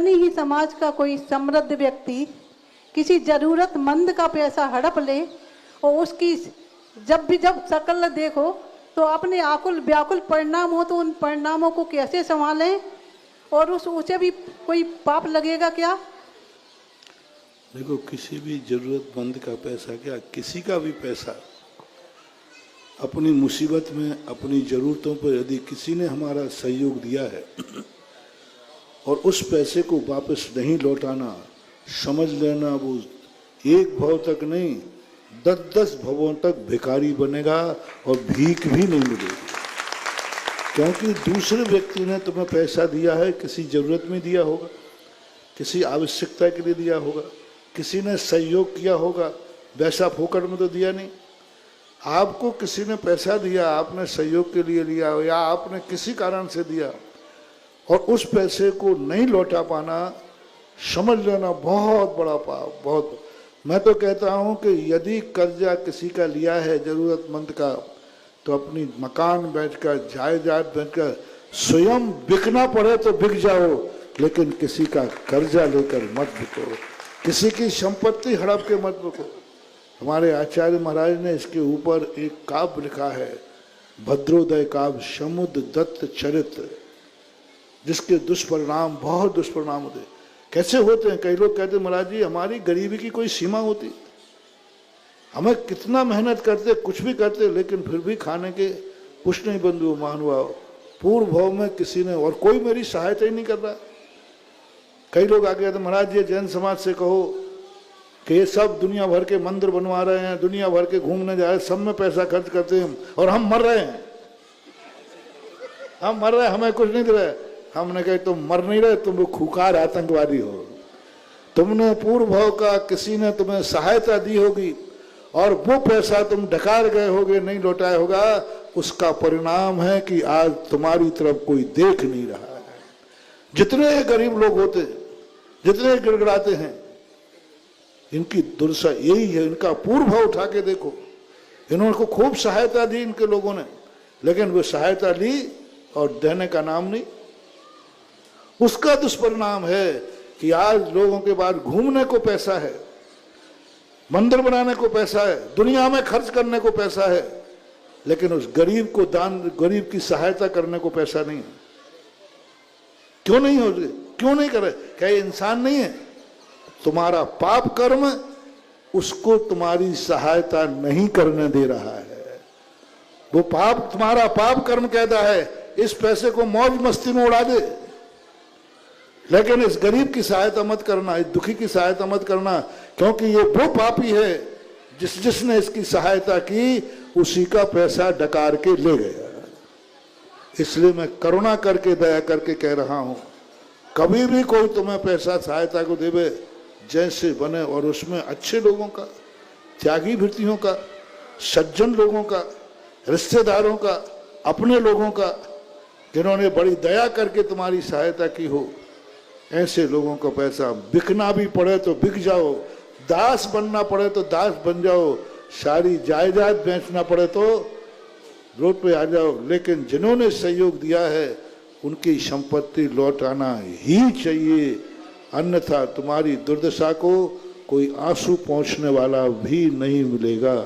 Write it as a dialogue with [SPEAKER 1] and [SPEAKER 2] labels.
[SPEAKER 1] अपनी ही समाज का कोई समृद्ध व्यक्ति किसी जरूरतमंद का पैसा हड़प ले और उसकी जब शक्ल देखो तो अपने आकुल व्याकुल परिणाम हो तो उन परिणामों को कैसे संभालें, और उसे भी कोई पाप लगेगा क्या?
[SPEAKER 2] देखो, किसी भी जरूरतमंद का पैसा, क्या किसी का भी पैसा, अपनी मुसीबत में अपनी ज़रूरतों पर यदि किसी ने हमारा सहयोग दिया है और उस पैसे को वापस नहीं लौटाना, समझ लेना वो एक भव तक नहीं 10-10 भवों तक भिखारी बनेगा और भीख भी नहीं मिलेगी। क्योंकि दूसरे व्यक्ति ने तुम्हें पैसा दिया है, किसी ज़रूरत में दिया होगा, किसी आवश्यकता के लिए दिया होगा, किसी ने सहयोग किया होगा, वैसा फोकट में तो दिया नहीं। आपको किसी ने पैसा दिया, आपने सहयोग के लिए लिया या आपने किसी कारण से दिया और उस पैसे को नहीं लौटा पाना, समझ लेना बहुत बड़ा पाप। बहुत, मैं तो कहता हूँ कि यदि कर्जा किसी का लिया है ज़रूरतमंद का, तो अपनी मकान बेचकर, जायदाद बेचकर, स्वयं बिकना पड़े तो बिक जाओ, लेकिन किसी का कर्जा लेकर मत बिको, किसी की संपत्ति हड़प के मत बिको। हमारे आचार्य महाराज ने इसके ऊपर एक काव्य लिखा है, भद्रोदय काव्य, समुद्र दत्त चरित्र, जिसके दुष्परिणाम, बहुत दुष्परिणाम होते। कैसे होते हैं? कई लोग कहते हैं महाराज जी हमारी गरीबी की कोई सीमा होती, हमें कितना मेहनत करते, कुछ भी करते, लेकिन फिर भी खाने के कुछ नहीं बंधु मानवा, पूर्व भाव में किसी ने, और कोई मेरी सहायता ही नहीं कर रहा। कई लोग आ गए तो महाराज जी जैन समाज से कहो कि ये सब दुनिया भर के मंदिर बनवा रहे हैं, दुनिया भर के घूमने जा रहे हैं, सब में पैसा खर्च करते हैं और हम मर रहे हैं, हम मर रहे हैं, हमें कुछ नहीं दे रहे। हमने कहा तुम मर नहीं रहे, तुम खुखार आतंकवादी हो, तुमने पूर्व भाव का किसी ने तुम्हें सहायता दी होगी और वो पैसा तुम ढकार गए होगे, नहीं लौटाया होगा, उसका परिणाम है कि आज तुम्हारी तरफ कोई देख नहीं रहा है। जितने गरीब लोग होते, जितने गिड़गिड़ाते हैं, इनकी दुर्दशा यही है। इनका पूर्व भाव उठा के देखो, इन्होंने को खूब सहायता दी इनके लोगों ने, लेकिन वो सहायता ली और देने का नाम नहीं। उसका दुष्परिणाम है कि आज लोगों के पास घूमने को पैसा है, मंदिर बनाने को पैसा है, दुनिया में खर्च करने को पैसा है, लेकिन उस गरीब को दान, गरीब की सहायता करने को पैसा नहीं है। क्यों नहीं हो रही? क्यों नहीं करे? क्या ये इंसान नहीं है? तुम्हारा पाप कर्म उसको तुम्हारी सहायता नहीं करने दे रहा है। वो पाप, तुम्हारा पाप कर्म कहता है इस पैसे को मौज मस्ती में उड़ा दे, लेकिन इस गरीब की सहायता मत करना, इस दुखी की सहायता मत करना, क्योंकि ये वो पापी है जिसने इसकी सहायता की, उसी का पैसा डकार के ले गया। इसलिए मैं करुणा करके, दया करके कह रहा हूं, कभी भी कोई तुम्हें पैसा सहायता को देवे, जैसे बने, और उसमें अच्छे लोगों का, त्यागी वृत्तियों का, सज्जन लोगों का, रिश्तेदारों का, अपने लोगों का, जिन्होंने बड़ी दया करके तुम्हारी सहायता की हो, ऐसे लोगों का पैसा, बिकना भी पड़े तो बिक जाओ, दास बनना पड़े तो दास बन जाओ, सारी जायदाद बेचना पड़े तो रोड पे आ जाओ, लेकिन जिन्होंने सहयोग दिया है उनकी संपत्ति लौटाना ही चाहिए, अन्यथा तुम्हारी दुर्दशा को कोई आंसू पहुंचने वाला भी नहीं मिलेगा।